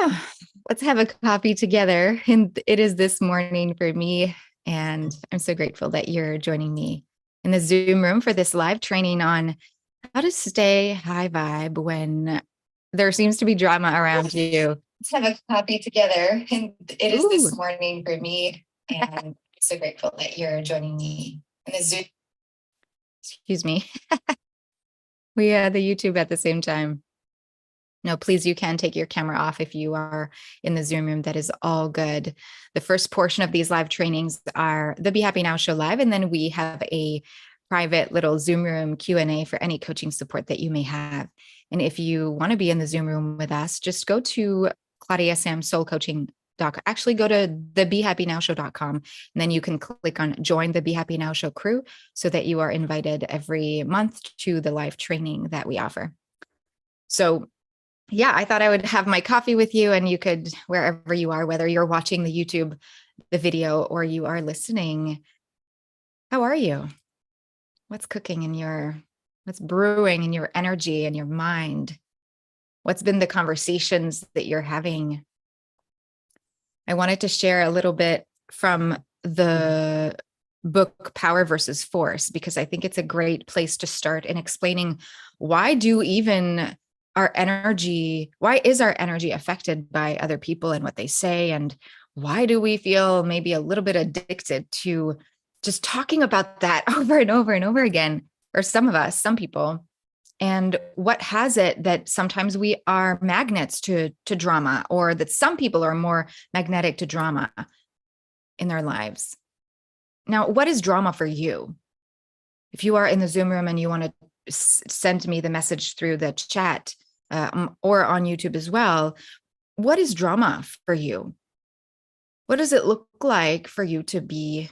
Oh, let's have a coffee together. And it is this morning for me. And I'm so grateful that you're joining me in the Zoom room for this live training on how to stay high vibe when there seems to be drama around you. Let's have a coffee together. And it is this morning for me. And I'm so grateful that you're joining me in the Zoom. Excuse me. We had the YouTube at the same time. No, please, you can take your camera off if you are in the Zoom room. That is all good. The first portion of these live trainings are the Be Happy Now Show live, and then we have a private little Zoom room Q&A for any coaching support that you may have. And if you want to be in the Zoom room with us, just go to Claudia-Sam Soul Coaching. Actually, go to the BeHappyNowShow.com, and then you can click on Join the Be Happy Now Show crew so that you are invited every month to the live training that we offer. So yeah, I thought I would have my coffee with you, and you could, wherever you are, whether you're watching the YouTube, the video, or you are listening, how are you? What's cooking what's brewing in your energy and your mind? What's been the conversations that you're having? I wanted to share a little bit from the book Power versus Force, because I think it's a great place to start in explaining why is our energy affected by other people and what they say? And why do we feel maybe a little bit addicted to just talking about that over and over and over again? Or some people. And what has it that sometimes we are magnets to drama, or that some people are more magnetic to drama in their lives? Now, what is drama for you? If you are in the Zoom room and you want to send me the message through the chat, or on YouTube as well, what is drama for you? What does it look like for you to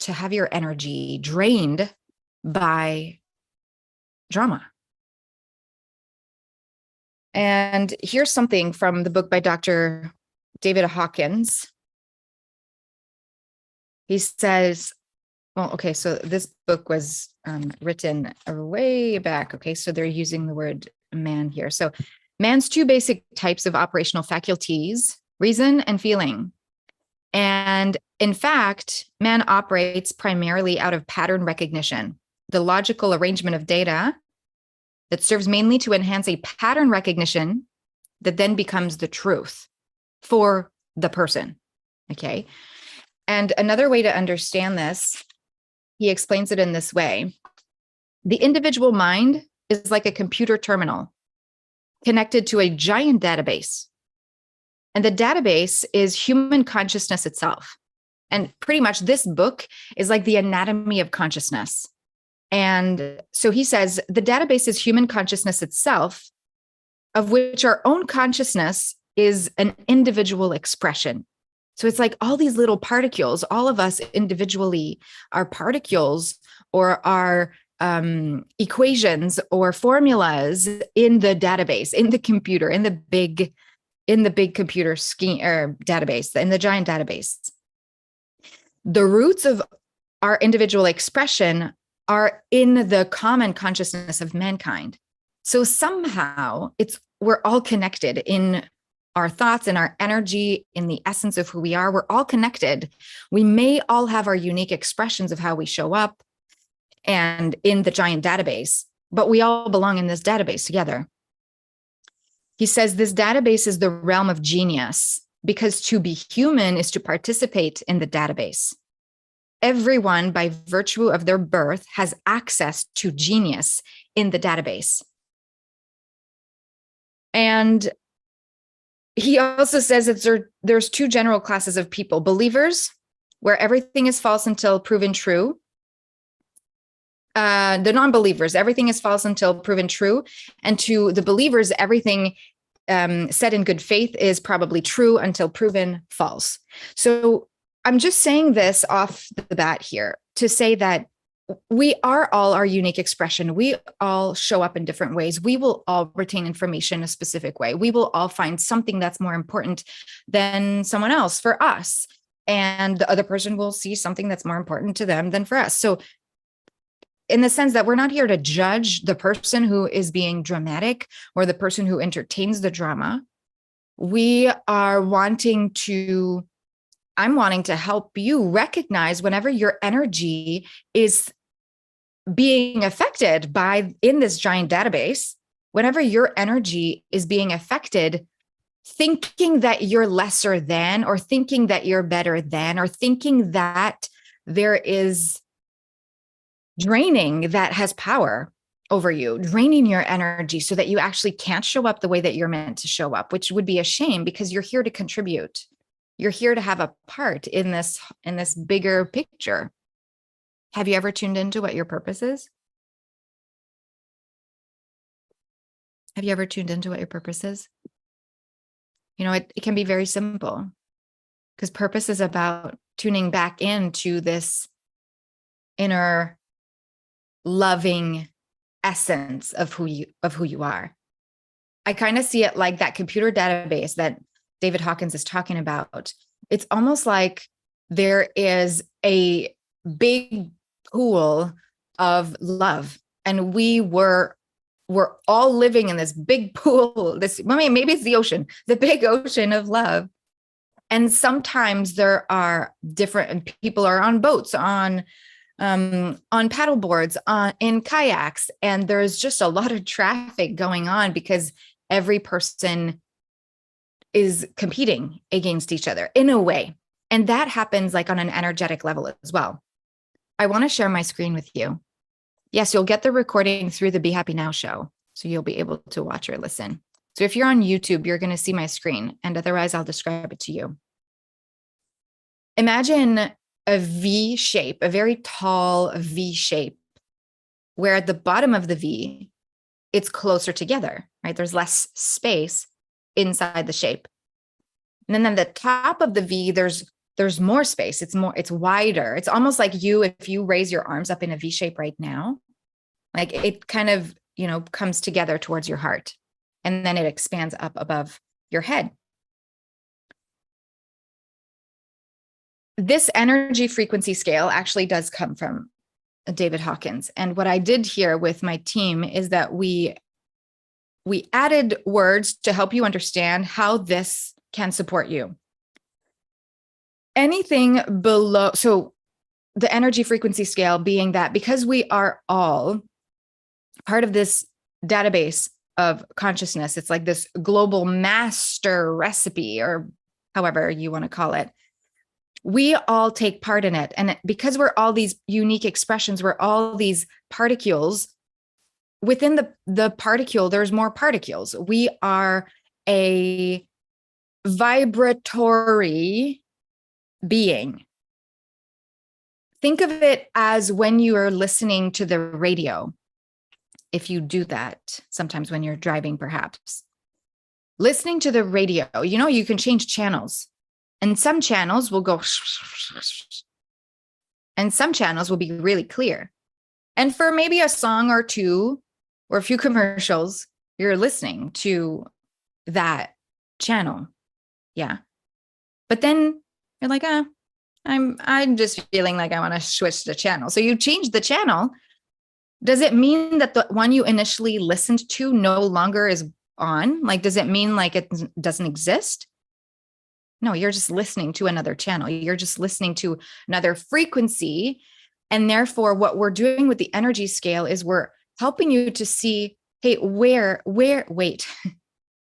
have your energy drained by drama? And here's something from the book by Dr. David Hawkins. He says, well, okay, so this book was written way back. Okay, so they're using the word man here. So man's two basic types of operational faculties: reason and feeling. And in fact, man operates primarily out of pattern recognition, the logical arrangement of data that serves mainly to enhance a pattern recognition that then becomes the truth for the person. Okay. And another way to understand this, he explains it in this way: the individual mind is like a computer terminal connected to a giant database. And the database is human consciousness itself. And pretty much this book is like the anatomy of consciousness. And so he says the database is human consciousness itself, of which our own consciousness is an individual expression. So it's like all these little particles, all of us individually are particles or are equations or formulas in the database, in the computer, in the big computer scheme or database, in the giant database. The roots of our individual expression are in the common consciousness of mankind. So somehow we're all connected in our thoughts and our energy, in the essence of who we are. We're all connected. We may all have our unique expressions of how we show up and in the giant database, but we all belong in this database together. He says this database is the realm of genius, because to be human is to participate in the database. Everyone, by virtue of their birth, has access to genius in the database. And he also says that there's two general classes of people: believers, where everything is false until proven true. The non-believers, everything is false until proven true. And to the believers, everything said in good faith is probably true until proven false. So I'm just saying this off the bat here to say that we are all our unique expression. We all show up in different ways. We will all retain information a specific way. We will all find something that's more important than someone else for us. And the other person will see something that's more important to them than for us. So in the sense that we're not here to judge the person who is being dramatic or the person who entertains the drama. I'm wanting to help you recognize whenever your energy is being affected in this giant database, whenever your energy is being affected, thinking that you're lesser than, or thinking that you're better than, or thinking that there is draining that has power over you, draining your energy so that you actually can't show up the way that you're meant to show up, which would be a shame because you're here to contribute. You're here to have a part in this bigger picture. Have you ever tuned into what your purpose is? Have you ever tuned into what your purpose is? You know, it can be very simple, because purpose is about tuning back into this inner loving essence of who you are. I kind of see it like that computer database that David Hawkins is talking about. It's almost like there is a big pool of love, and we're all living in this big pool. Maybe it's the ocean, the big ocean of love. And sometimes there are different people are on boats, on paddle boards, in kayaks, and there's just a lot of traffic going on because every person is competing against each other in a way. And that happens like on an energetic level as well. I want to share my screen with you. Yes, you'll get the recording through the Be Happy Now show, so you'll be able to watch or listen. So if you're on YouTube, you're going to see my screen, and otherwise I'll describe it to you. Imagine a V shape, a very tall V shape, where at the bottom of the V, it's closer together, right? There's less space inside the shape. And then at the top of the V, there's more space. It's wider. It's almost like if you raise your arms up in a V shape right now, like it kind of, comes together towards your heart, and then it expands up above your head. This energy frequency scale actually does come from David Hawkins. And what I did here with my team is that we added words to help you understand how this can support you. Anything below, so the energy frequency scale being that because we are all part of this database of consciousness, it's like this global master recipe, or however you want to call it. We all take part in it. And because we're all these unique expressions, we're all these particles. Within the particle, there's more particles. We are a vibratory being. Think of it as when you are listening to the radio. If you do that, sometimes when you're driving, perhaps. Listening to the radio, you can change channels. And some channels will go, and some channels will be really clear. And for maybe a song or two, or a few commercials, you're listening to that channel. Yeah. But then you're like, I'm just feeling like I want to switch the channel. So you change the channel. Does it mean that the one you initially listened to no longer is on? Like, does it mean like it doesn't exist? No, you're just listening to another channel. You're just listening to another frequency. And therefore, what we're doing with the energy scale is we're helping you to see, hey, where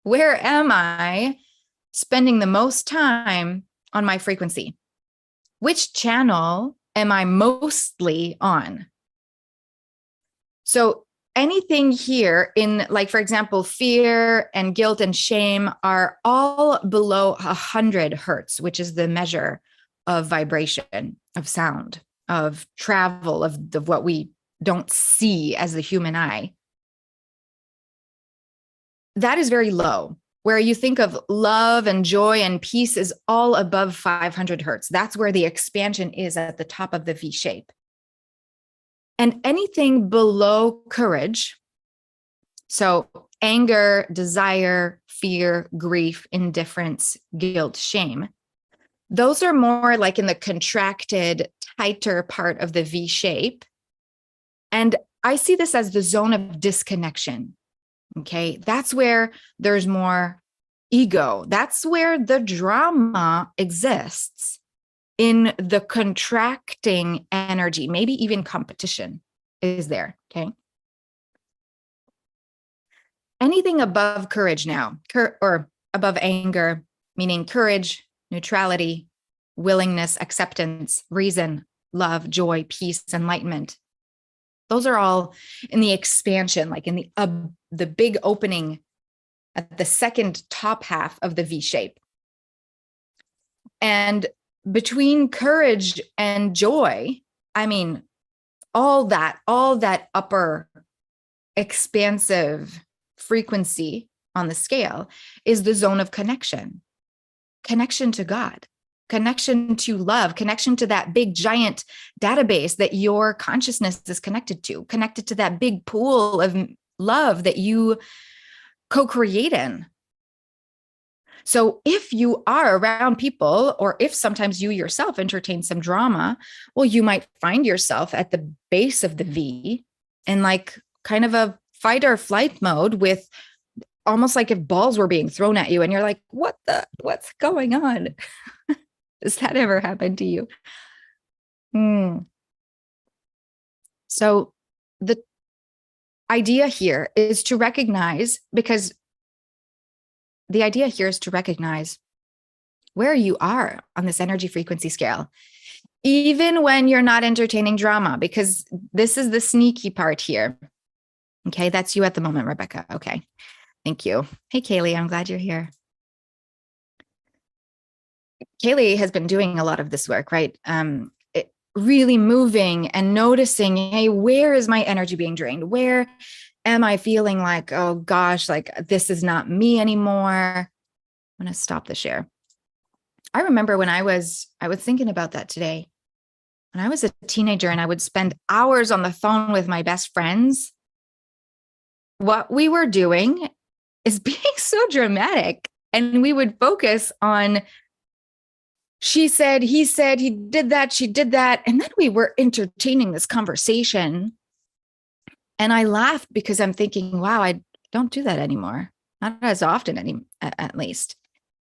am I spending the most time on my frequency? Which channel am I mostly on? So anything here in, like, for example, fear and guilt and shame are all below 100 hertz, which is the measure of vibration, of sound, of travel, of what we don't see as the human eye. That is very low. Where you think of love and joy and peace is all above 500 hertz. That's where the expansion is, at the top of the V shape. And anything below courage, so anger, desire, fear, grief, indifference, guilt, shame, those are more like in the contracted, tighter part of the V shape. And I see this as the zone of disconnection. Okay, that's where there's more ego. That's where the drama exists, in the contracting energy. Maybe even competition is there. Okay. Anything above courage now, or above anger, meaning courage, neutrality, willingness, acceptance, reason, love, joy, peace, enlightenment. Those are all in the expansion, like in the big opening at the second top half of the V shape. And between courage and joy, I mean, all that upper expansive frequency on the scale is the zone of connection to God, connection to love, connection to that big giant database that your consciousness is connected to that big pool of love that you co-create in. So if you are around people, or if sometimes you yourself entertain some drama, well, you might find yourself at the base of the V in like kind of a fight or flight mode, with almost like if balls were being thrown at you and you're like, what's going on? Does that ever happen to you? So the idea here is to recognize, where you are on this energy frequency scale, even when you're not entertaining drama, because this is the sneaky part here. Okay, that's you at the moment, Rebecca. Okay, thank you. Hey, Kaylee, I'm glad you're here. Kaylee has been doing a lot of this work, right? Really moving and noticing, hey, where is my energy being drained? Where am I feeling like, oh gosh, like this is not me anymore? I'm going to stop the share. I remember when I was thinking about that today. When I was a teenager and I would spend hours on the phone with my best friends, what we were doing is being so dramatic, and we would focus on she said, he said, he did that, she did that. And then we were entertaining this conversation. And I laughed because I'm thinking, wow, I don't do that anymore. Not as often, at least.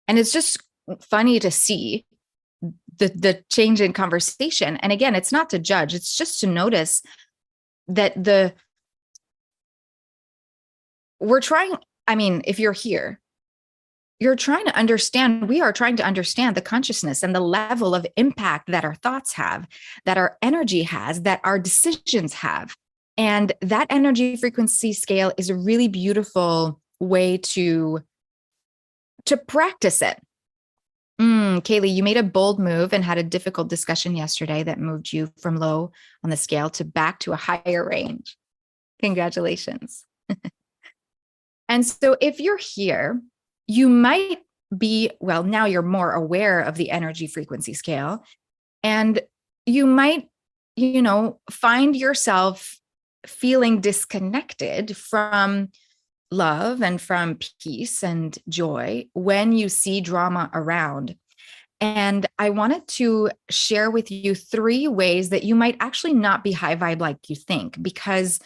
And it's just funny to see the change in conversation. And again, it's not to judge. It's just to notice that we're trying, I mean, if you're here, we are trying to understand the consciousness and the level of impact that our thoughts have, that our energy has, that our decisions have. And that energy frequency scale is a really beautiful way to practice it. Kaylee, you made a bold move and had a difficult discussion yesterday that moved you from low on the scale to back to a higher range. Congratulations. And so if you're here, you might be, well, now you're more aware of the energy frequency scale, and you might, find yourself feeling disconnected from love and from peace and joy when you see drama around. And I wanted to share with you 3 ways that you might actually not be high vibe like you think, because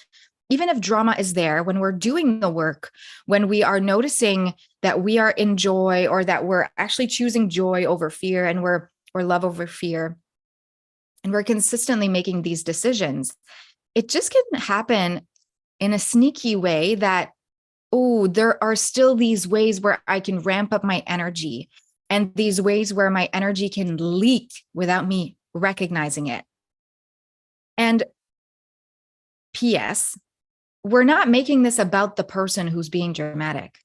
even if drama is there, when we're doing the work, when we are noticing that we are in joy, or that we're actually choosing joy over fear, and or love over fear, and we're consistently making these decisions, it just can happen in a sneaky way that, oh, there are still these ways where I can ramp up my energy, and these ways where my energy can leak without me recognizing it. And P.S., we're not making this about the person who's being dramatic.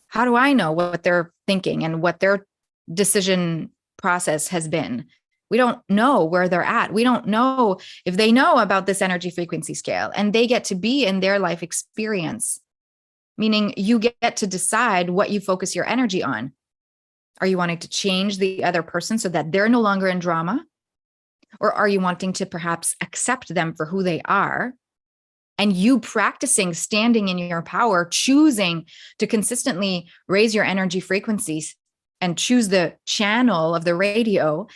How do I know what they're thinking and what their decision process has been? We don't know where they're at. We don't know if they know about this energy frequency scale, and they get to be in their life experience, meaning you get to decide what you focus your energy on. Are you wanting to change the other person so that they're no longer in drama? Or are you wanting to perhaps accept them for who they are? And you practicing standing in your power, choosing to consistently raise your energy frequencies and choose the channel of the radio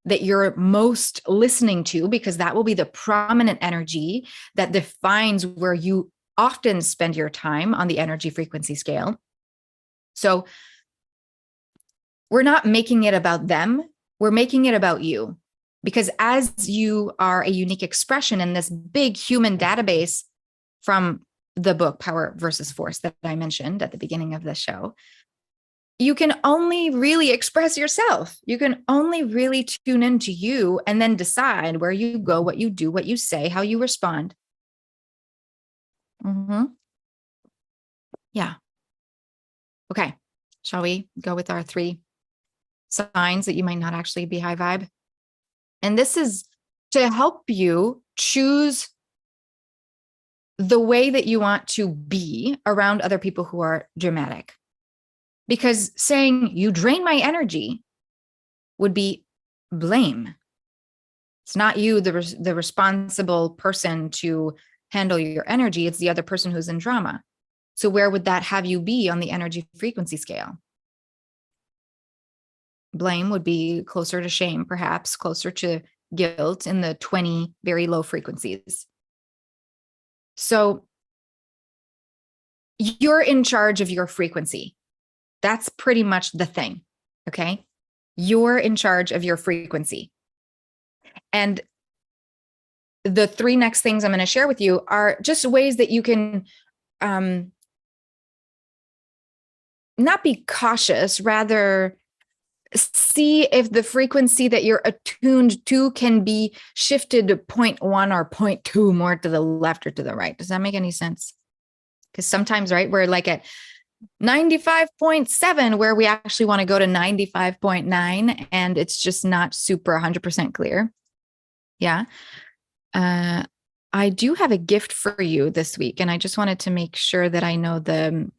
that you're most listening to, because that will be the prominent energy that defines where you often spend your time on the energy frequency scale. So we're not making it about them. We're making it about you. Because as you are a unique expression in this big human database from the book Power versus Force that I mentioned at the beginning of the show, you can only really express yourself. You can only really tune into you and then decide where you go, what you do, what you say, how you respond. Yeah. Okay. Shall we go with our 3 signs that you might not actually be high vibe? And this is to help you choose the way that you want to be around other people who are dramatic. Because saying you drain my energy would be blame. It's not you, the responsible person to handle your energy. It's the other person who's in drama. So where would that have you be on the energy frequency scale? Blame would be closer to shame, perhaps closer to guilt in the 20 very low frequencies. So you're in charge of your frequency. That's pretty much the thing. Okay. You're in charge of your frequency. And the 3 next things I'm going to share with you are just ways that you can not be cautious, rather see if the frequency that you're attuned to can be shifted to 0.1 or 0.2 more to the left or to the right. Does that make any sense? Because sometimes, right, we're like at 95.7 where we actually want to go to 95.9 and it's just not super 100% clear. Yeah. I do have a gift for you this week, and I just wanted to make sure that I know to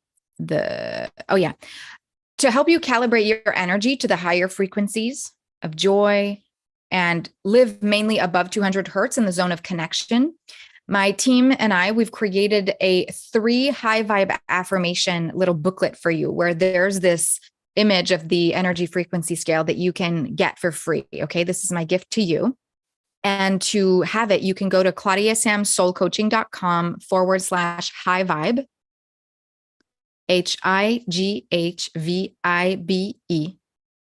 help you calibrate your energy to the higher frequencies of joy and live mainly above 200 hertz in the zone of connection. My team and we've created a 3 high vibe affirmation little booklet for you where there's this image of the energy frequency scale that you can get for free. Okay. This is my gift to you. And to have it, you can go to claudiasamsoulcoaching.com/high vibe. HIGHVIBE.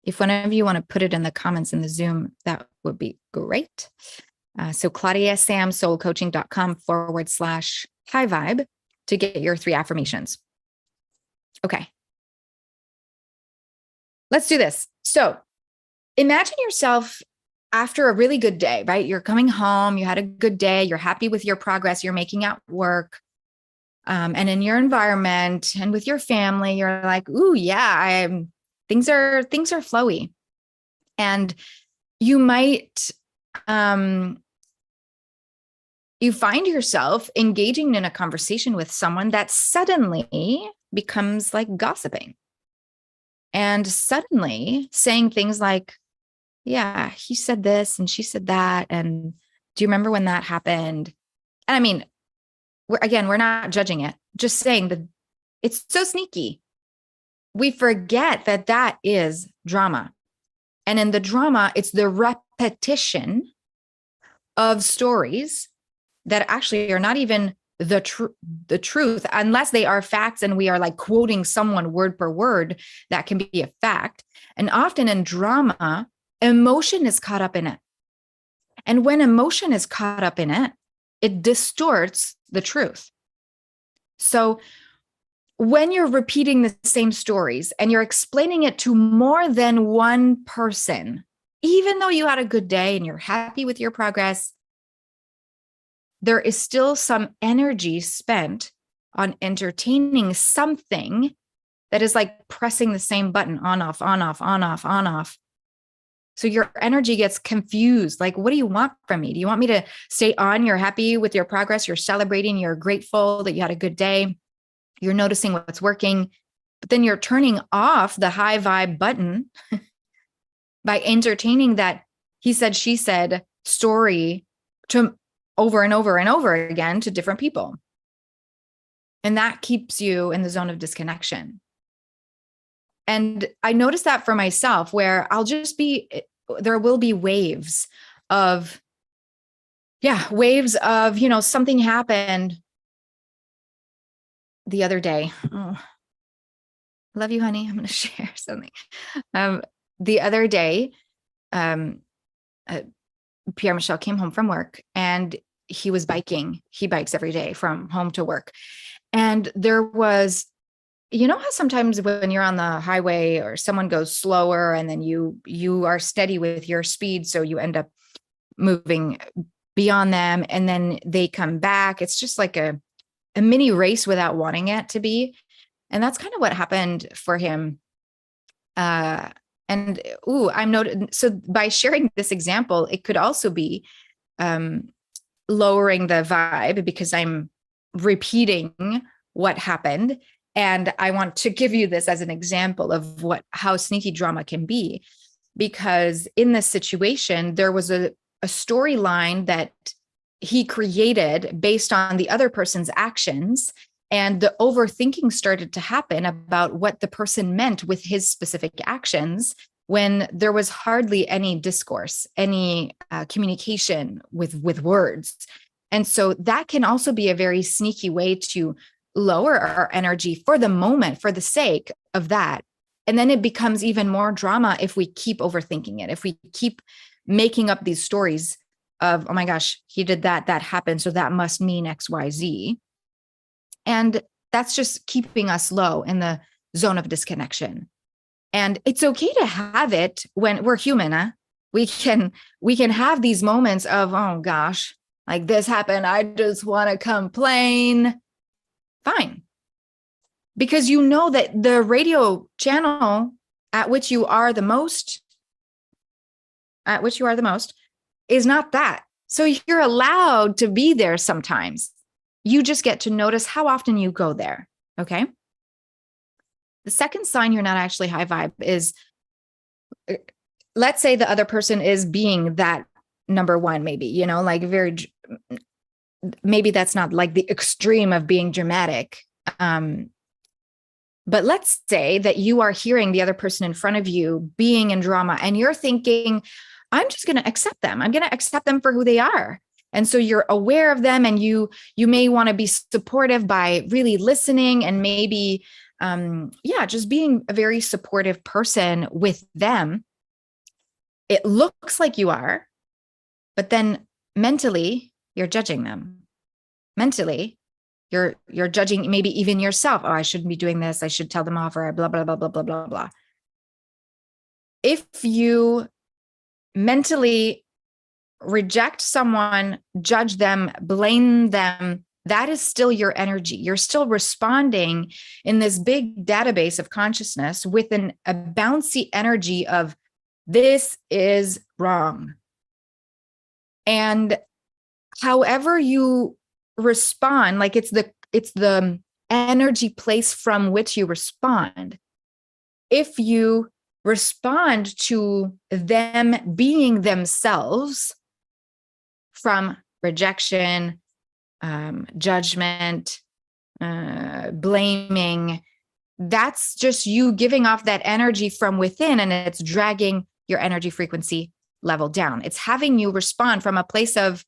If one of you want to put it in the comments in the Zoom, that would be great. So claudiasamsoulcoaching.com/high vibe to get your 3 affirmations. Okay. Let's do this. So imagine yourself after a really good day, right? You're coming home, you had a good day, you're happy with your progress you're making at work. And in your environment and with your family, you're like, ooh, yeah, things are flowy. And you might, you find yourself engaging in a conversation with someone that suddenly becomes like gossiping and suddenly saying things like, yeah, he said this and she said that. And do you remember when that happened? And I mean, we're not judging it, just saying that it's so sneaky. We forget that that is drama. And in the drama, it's the repetition of stories that actually are not even the truth, unless they are facts and we are like quoting someone word per word, that can be a fact. And often in drama, emotion is caught up in it. And when emotion is caught up in it, it distorts the truth. So when you're repeating the same stories and you're explaining it to more than one person, even though you had a good day and you're happy with your progress, there is still some energy spent on entertaining something that is like pressing the same button on, off, on, off, on, off, on, off. So your energy gets confused. Like, what do you want from me? Do you want me to stay on? You're happy with your progress. You're celebrating. You're grateful that you had a good day. You're noticing what's working, but then you're turning off the high vibe button by entertaining that he said, she said story to over and over and over again to different people. And that keeps you in the zone of disconnection. And I noticed that for myself, where there will be waves of, something happened the other day. Oh, love you, honey. I'm going to share something. the other day, um, Pierre Michel came home from work and he was biking. He bikes every day from home to work. And there was, you know how sometimes when you're on the highway or someone goes slower and then you are steady with your speed, so you end up moving beyond them and then they come back. It's just like a mini race without wanting it to be. And that's kind of what happened for him. I'm noted. So by sharing this example, it could also be lowering the vibe because I'm repeating what happened. And I want to give you this as an example of how sneaky drama can be. Because in this situation, there was a storyline that he created based on the other person's actions. And the overthinking started to happen about what the person meant with his specific actions when there was hardly any discourse, any communication with words. And so that can also be a very sneaky way to lower our energy for the moment, for the sake of that. And then it becomes even more drama if we keep overthinking it, if we keep making up these stories of, oh my gosh, he did that happened, so that must mean X, Y, Z. And that's just keeping us low in the zone of disconnection. And it's okay to have it when we're human. Huh? We can have these moments of, oh gosh, like this happened, I just want to complain. Fine. Because you know that the radio channel at which you are the most is not that. So you're allowed to be there sometimes. You just get to notice how often you go there. Okay. The second sign you're not actually high vibe is, let's say the other person is being that number one, maybe, like maybe that's not like the extreme of being dramatic. But let's say that you are hearing the other person in front of you being in drama and you're thinking, I'm just going to accept them. I'm going to accept them for who they are. And so you're aware of them and you may want to be supportive by really listening and maybe, just being a very supportive person with them. It looks like you are, but then mentally you're judging them. Mentally, you're judging maybe even yourself. Oh, I shouldn't be doing this. I should tell them off, or blah, blah, blah, blah, blah, blah, blah. If you mentally reject someone, judge them, blame them, that is still your energy. You're still responding in this big database of consciousness with a bouncy energy of this is wrong. And however you respond, like it's the energy place from which you respond. If you respond to them being themselves from rejection, judgment, blaming, that's just you giving off that energy from within, and it's dragging your energy frequency level down. It's having you respond from a place of,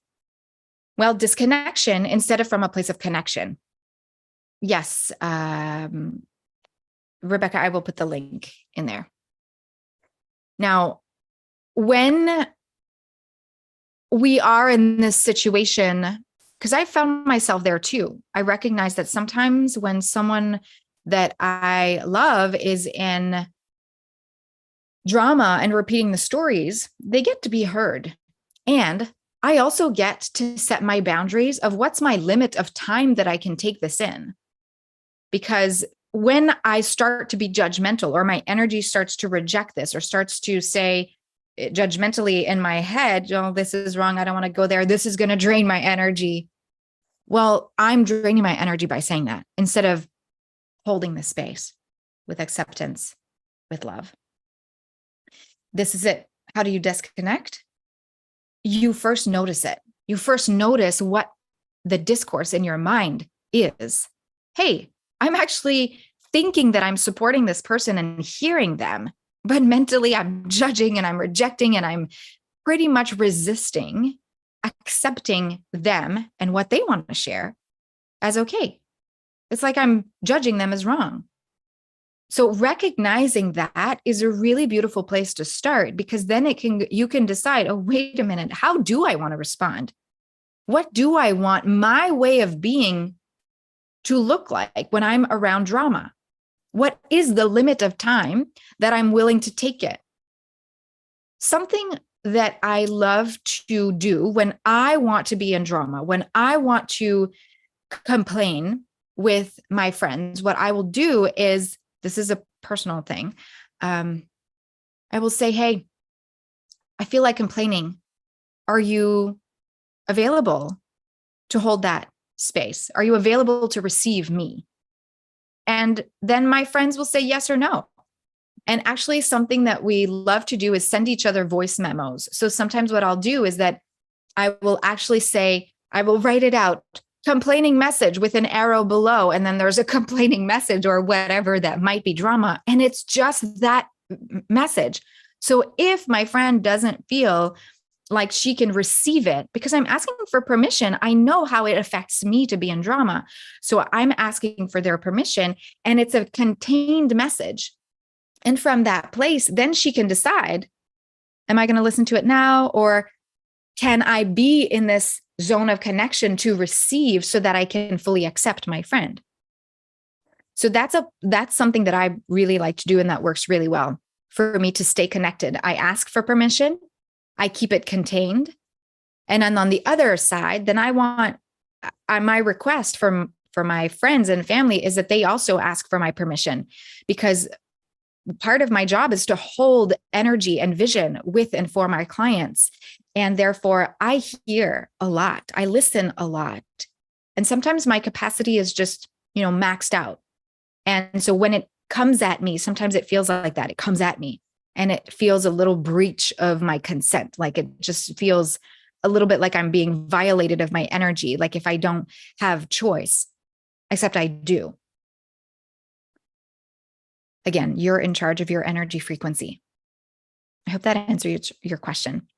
disconnection instead of from a place of connection. Yes, Rebecca, I will put the link in there. Now, when we are in this situation, because I found myself there too, I recognize that sometimes when someone that I love is in drama and repeating the stories, they get to be heard. And I also get to set my boundaries of what's my limit of time that I can take this in. Because when I start to be judgmental, or my energy starts to reject this, or starts to say judgmentally in my head, oh, this is wrong, I don't want to go there, this is going to drain my energy. Well, I'm draining my energy by saying that instead of holding the space with acceptance, with love. This is it. How do you disconnect? You first notice it. You first notice what the discourse in your mind is. Hey, I'm actually thinking that I'm supporting this person and hearing them, but mentally I'm judging and I'm rejecting and I'm pretty much resisting accepting them and what they want to share as okay. It's like I'm judging them as wrong. So recognizing that is a really beautiful place to start, because then you can decide, oh, wait a minute, how do I want to respond? What do I want my way of being to look like when I'm around drama? What is the limit of time that I'm willing to take it? Something that I love to do when I want to be in drama, when I want to complain with my friends, what I will do is, this is a personal thing. I will say, hey, I feel like complaining. Are you available to hold that space? Are you available to receive me? And then my friends will say yes or no. And actually, something that we love to do is send each other voice memos. So sometimes what I'll do is that I will actually say, I will write it out, complaining message with an arrow below. And then there's a complaining message or whatever that might be drama. And it's just that message. So if my friend doesn't feel like she can receive it, because I'm asking for permission, I know how it affects me to be in drama. So I'm asking for their permission, and it's a contained message. And from that place, then she can decide, am I going to listen to it now? Or can I be in this zone of connection to receive so that I can fully accept my friend? So that's something that I really like to do. And that works really well for me to stay connected. I ask for permission. I keep it contained. And then on the other side, then I want my request for my friends and family is that they also ask for my permission, because part of my job is to hold energy and vision with and for my clients. And therefore, I hear a lot. I listen a lot. And sometimes my capacity is just, maxed out. And so when it comes at me, sometimes it feels like that. It comes at me and it feels a little breach of my consent. Like it just feels a little bit like I'm being violated of my energy. Like if I don't have choice, except I do. Again, you're in charge of your energy frequency. I hope that answers your question.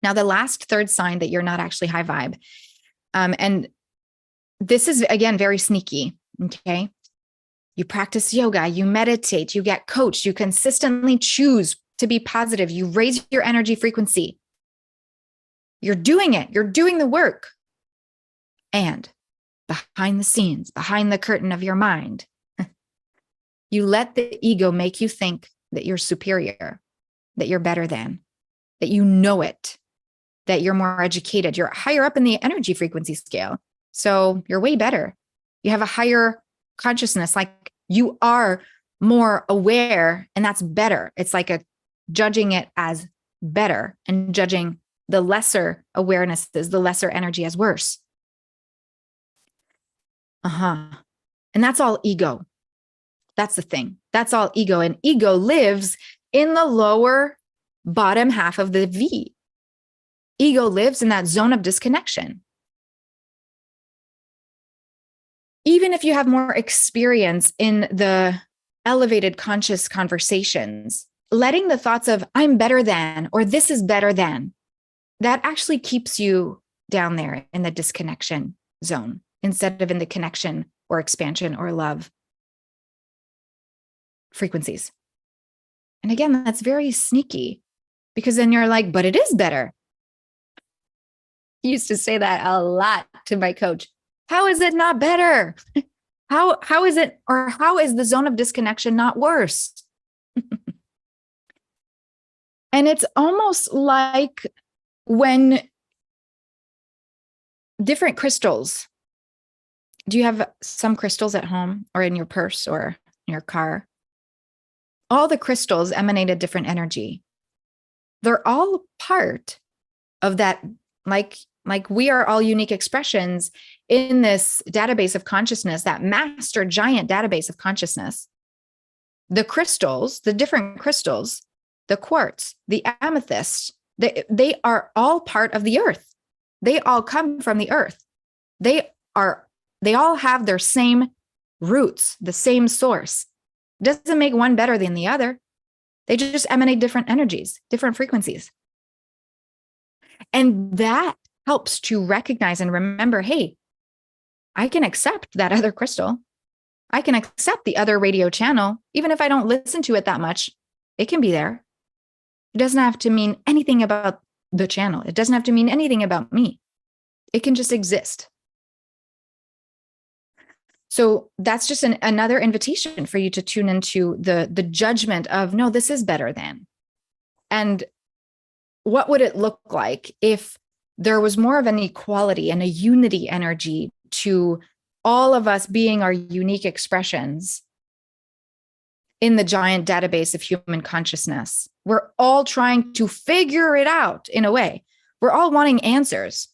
Now, the last third sign that you're not actually high vibe. And this is, again, very sneaky. Okay. You practice yoga, you meditate, you get coached, you consistently choose to be positive, you raise your energy frequency. You're doing it. You're doing the work. And behind the scenes, behind the curtain of your mind, you let the ego make you think that you're superior, that you're better than, that you know it, that you're more educated, you're higher up in the energy frequency scale. So you're way better. You have a higher consciousness, like you are more aware, and that's better. It's like judging it as better and judging the lesser awarenesses, the lesser energy as worse. And that's all ego. That's the thing. That's all ego. And ego lives in the lower bottom half of the V. Ego lives in that zone of disconnection. Even if you have more experience in the elevated conscious conversations, letting the thoughts of I'm better than, or this is better than, that actually keeps you down there in the disconnection zone instead of in the connection or expansion or love frequencies. And again, that's very sneaky, because then you're like, but it is better. I used to say that a lot to my coach. How is it not better? How is it, or how is the zone of disconnection not worse? And it's almost like when different crystals, do you have some crystals at home or in your purse or in your car? All the crystals emanate a different energy. They're all part of that, like we are all unique expressions in this database of consciousness, that master giant database of consciousness. The crystals, the different crystals, the quartz, the amethyst, they are all part of the earth. They all come from the earth. They all have their same roots, the same source. Doesn't make one better than the other. They just emanate different energies, different frequencies. And that helps to recognize and remember, hey, I can accept that other crystal. I can accept the other radio channel, even if I don't listen to it that much. It can be there. It doesn't have to mean anything about the channel. It doesn't have to mean anything about me. It can just exist. So that's just another invitation for you to tune into the judgment of, no, this is better than. And what would it look like if there was more of an equality and a unity energy to all of us being our unique expressions in the giant database of human consciousness? We're all trying to figure it out in a way. We're all wanting answers.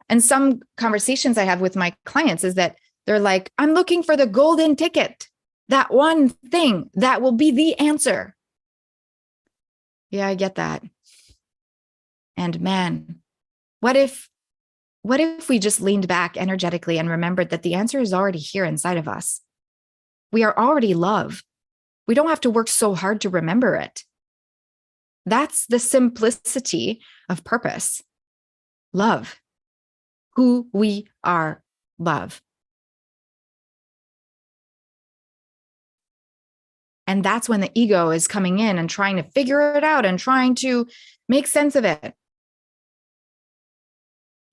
And some conversations I have with my clients is that they're like, I'm looking for the golden ticket, that one thing that will be the answer. Yeah, I get that. And man, what if we just leaned back energetically and remembered that the answer is already here inside of us? We are already love. We don't have to work so hard to remember it. That's the simplicity of purpose. Love. Who we are, love. And that's when the ego is coming in and trying to figure it out and trying to make sense of it.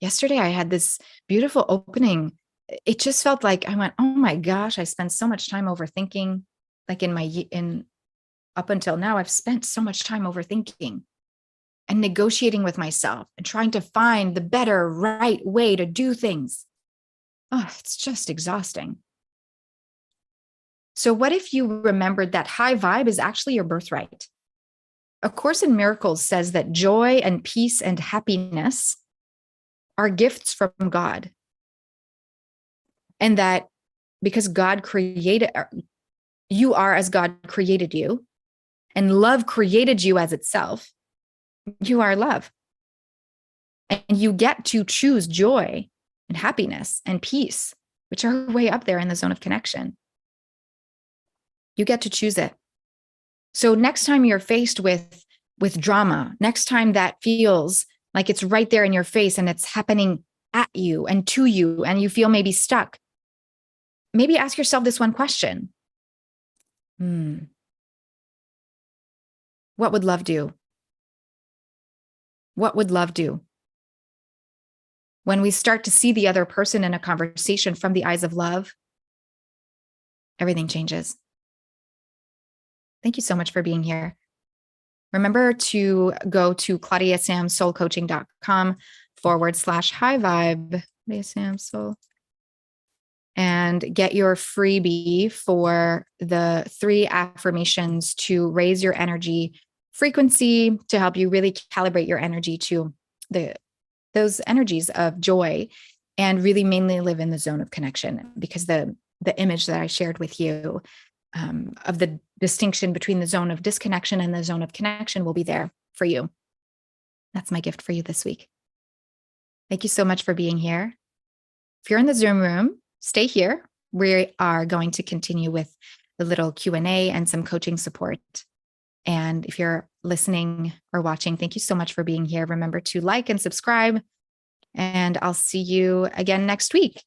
Yesterday, I had this beautiful opening. It just felt like I went, oh my gosh, I spent so much time overthinking. Like up until now, I've spent so much time overthinking and negotiating with myself and trying to find the better, right way to do things. Oh, it's just exhausting. So what if you remembered that high vibe is actually your birthright? A Course in Miracles says that joy and peace and happiness are gifts from God. And that because God created, you are as God created you, and love created you as itself, you are love. And you get to choose joy and happiness and peace, which are way up there in the zone of connection. You get to choose it. So next time you're faced with drama, next time that feels like it's right there in your face and it's happening at you and to you, and you feel maybe stuck, maybe ask yourself this one question. What would love do? What would love do? When we start to see the other person in a conversation from the eyes of love, everything changes. Thank you so much for being here. Remember to go to claudiasamsoulcoaching.com/high vibe, Claudia-Sam Soul, and get your freebie for the 3 affirmations to raise your energy frequency, to help you really calibrate your energy to those energies of joy, and really mainly live in the zone of connection, because the image that I shared with you of the distinction between the zone of disconnection and the zone of connection will be there for you. That's my gift for you this week. Thank you so much for being here. If you're in the Zoom room, stay here. We are going to continue with the little Q&A and some coaching support. And if you're listening or watching, thank you so much for being here. Remember to like and subscribe, and I'll see you again next week.